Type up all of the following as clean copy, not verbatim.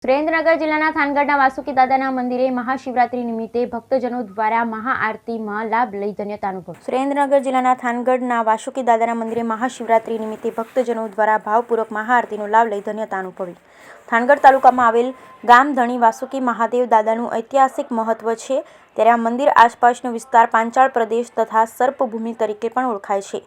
સુરેન્દ્રનગર જિલ્લાના થાનગઢના વાસુકી દાદાના મંદિરે મહાશિવરાત્રી નિમિત્તે ભક્તજનો દ્વારા મહાઆરતીમાં લાભ લઈ ધન્યતા અનુભવી. સુરેન્દ્રનગર જિલ્લાના થાનગઢના વાસુકી દાદાના મંદિરે મહાશિવરાત્રી નિમિત્તે ભક્તજનો દ્વારા ભાવપૂર્વક મહાઆરતીનો લાભ લઈ ધન્યતા અનુભવી. થાનગઢ તાલુકામાં આવેલ ગામ ધણી વાસુકી મહાદેવ દાદાનું ઐતિહાસિક મહત્વ છે, ત્યારે આ મંદિર આસપાસનો વિસ્તાર પાંચાળ પ્રદેશ તથા સર્પભૂમિ તરીકે પણ ઓળખાય છે.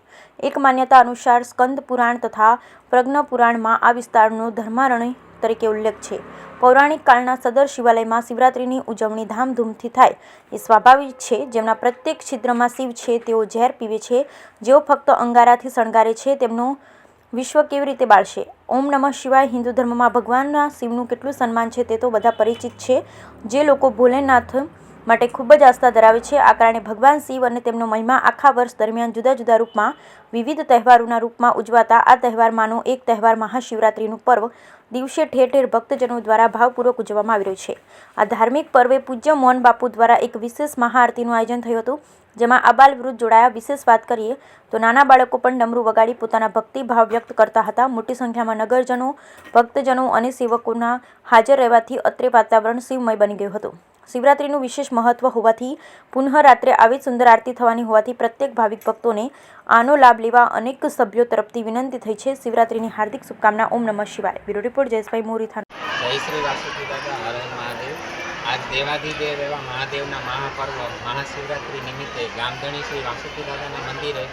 એક માન્યતા અનુસાર સ્કંદ પુરાણ તથા પ્રજ્ઞ પુરાણમાં આ વિસ્તારનો ધર્મારણ્ય તરીકે ઉલ્લેખ છે. પૌરાણિક કાળના સદર શિવાલયમાં શિવરાત્રિની ઉજવણી ધામધૂમથી થાય એ સ્વાભાવિક છે. જેમના પ્રત્યેક છિદ્રમાં શિવ છે તેઓ ઝેર પીવે છે, જેઓ ફક્ત અંગારાથી શણગારે છે તેમનો વિશ્વ કેવી રીતે બાળશે. ઓમ નમઃ શિવાય. હિન્દુ ધર્મમાં ભગવાનના શિવનું કેટલું સન્માન છે તે તો બધા પરિચિત છે. જે લોકો ભોલેનાથ માટે ખૂબ જ આસ્થા ધરાવે છે, આ કારણે ભગવાન શિવ અને તેમનો મહિમા આખા વર્ષ દરમિયાન જુદા જુદા રૂપમાં વિવિધ તહેવારોના રૂપમાં ઉજવાતા આ તહેવારમાંનો એક તહેવાર મહાશિવરાત્રિનું પર્વ દિવસે ઠેર ઠેર ભક્તજનો દ્વારા ભાવપૂર્વક ઉજવવામાં આવી રહ્યું છે. આ ધાર્મિક પર્વે પૂજ્ય મોહન બાપુ દ્વારા એક વિશેષ મહાઆરતીનું આયોજન થયું હતું, જેમાં આબાલ વૃદ્ધ જોડાયા. વિશેષ વાત કરીએ તો નાના બાળકો પણ ડમરૂ વગાડી પોતાના ભક્તિ ભાવ વ્યક્ત કરતા હતા. મોટી સંખ્યામાં નગરજનો, ભક્તજનો અને સેવકોના હાજર રહેવાથી અત્રે વાતાવરણ શિવમય બની ગયું હતું. શિવરાત્રિનું વિશેષ મહત્વ હોવાથી પુનઃ રાત્રે આવી સુંદર આરતી થવાની હોવાથી પ્રત્યેક ભાવિક ભક્તોને આનો લાભ લેવા અનેક સભ્યો તરફથી વિનંતી થઈ છે. શિવરાત્રિની હાર્દિક શુભકામના. ઓમ નમઃ શિવાય. બ્યુરો રિપોર્ટ જયેશભાઈ મોરી, થાન. જય શ્રી વાસુકી દાદા, હર હર મહાદેવ. આજ દેવાધિદેવ એવા મહાદેવના મહાપર્વ મહાશિવરાત્રિ નિમિત્તે ગામધણી શ્રી વાસુકી દાદાના મંદિરે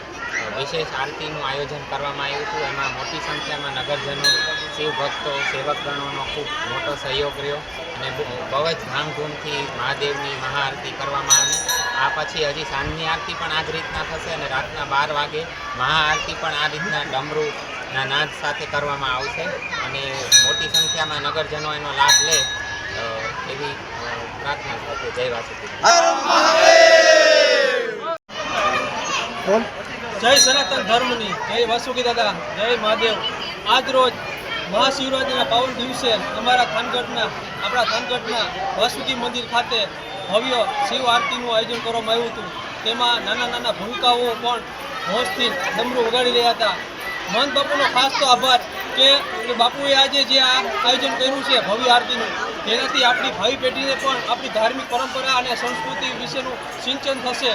વિશેષ આરતીનું આયોજન કરવામાં આવ્યું હતું. એમાં મોટી સંખ્યામાં નગરજનો, શિવ ભક્તો, સેવકગણોનો ખૂબ મોટો સહયોગ રહ્યો અને બહુ જ ધામધૂમથી મહાદેવની મહાઆરતી કરવામાં આવી. આ પછી હજી સાંજની આરતી પણ આ જ રીતના થશે અને રાતના 12 વાગે મહાઆરતી પણ આ રીતના ડમરૂના નાદ સાથે કરવામાં આવશે અને મોટી સંખ્યામાં નગરજનો એનો લાભ લે એવી પ્રાર્થના સાથે. જય વાસુકી. જય સનાતન ધર્મની, જય વાસુકી દાદા, જય મહાદેવ. આજ રોજ મહાશિવરાત્રિના પાવન દિવસે આપણા થાનગઢના વાસુકી મંદિર ખાતે ભવ્ય શિવ આરતીનું આયોજન કરવામાં આવ્યું હતું. તેમાં નાના નાના ભૂલકાઓ પણ હોશથી ડમરૂ વગાડી રહ્યા હતા. મહંત બાપુનો ખાસ તો આભાર કે બાપુએ આજે જે આ આયોજન કર્યું છે ભવ્ય આરતીનું, તેનાથી આપણી ભાવિ પેઢીને પણ આપણી ધાર્મિક પરંપરા અને સંસ્કૃતિ વિશેનું સિંચન થશે.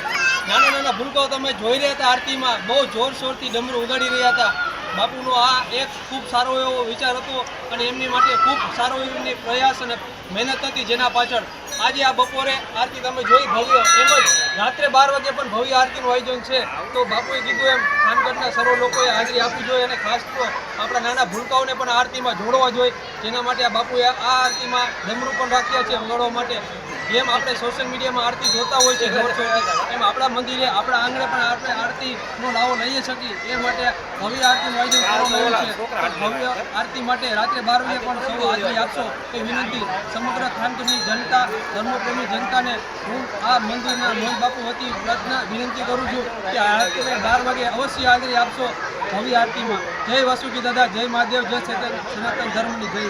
નાના નાના ભૂલકાઓ તમે જોઈ રહ્યા હતા આરતીમાં બહુ જોરશોરથી ડમરૂ ઉગાડી રહ્યા હતા. બાપુનો આ એક ખૂબ સારો એવો વિચાર હતો અને એમની માટે ખૂબ સારો એમની પ્રયાસ અને મહેનત હતી, જેના પાછળ આજે આ બપોરે આરતી તમે જોઈ ભવ્ય, એમ જ રાત્રે 12 વાગે પણ ભવ્ય આરતીનું આયોજન છે. તો બાપુએ કીધું એમ થાનગઢના સર્વ લોકોએ હાજરી આપવી જોઈએ અને ખાસ તો આપણા નાના ભૂલકાઓને પણ આરતીમાં જોડવા જોઈએ, જેના માટે આ બાપુએ આ આરતીમાં ડમરૂ પણ રાખ્યા છે વગાડવા માટે. જેમ આપણે સોશિયલ મીડિયામાં આરતી જોતા હોય છે એમ આપણા મંદિરે, આપણા આંગણે પણ આપણે આરતીનો લાવો લઈ શકીએ. એ માટે ભવ્ય આરતીનું આયોજન કરવામાં આવ્યું છે. ભવ્ય આરતી માટે રાત્રે 12 વાગે પણ સૌ હાજરી આપશો એ વિનંતી સમગ્ર થાનગઢની જનતા, ધર્મપ્રેમી જનતાને હું આ મંદિરના મોહન બાપુ વતી વિનંતી કરું છું કે રાત્રે 12 વાગે અવશ્ય હાજરી આપશો ભવ્ય આરતીમાં. જય વાસુકી દાદા, જય મહાદેવ, જય સનાતન ધર્મની જય.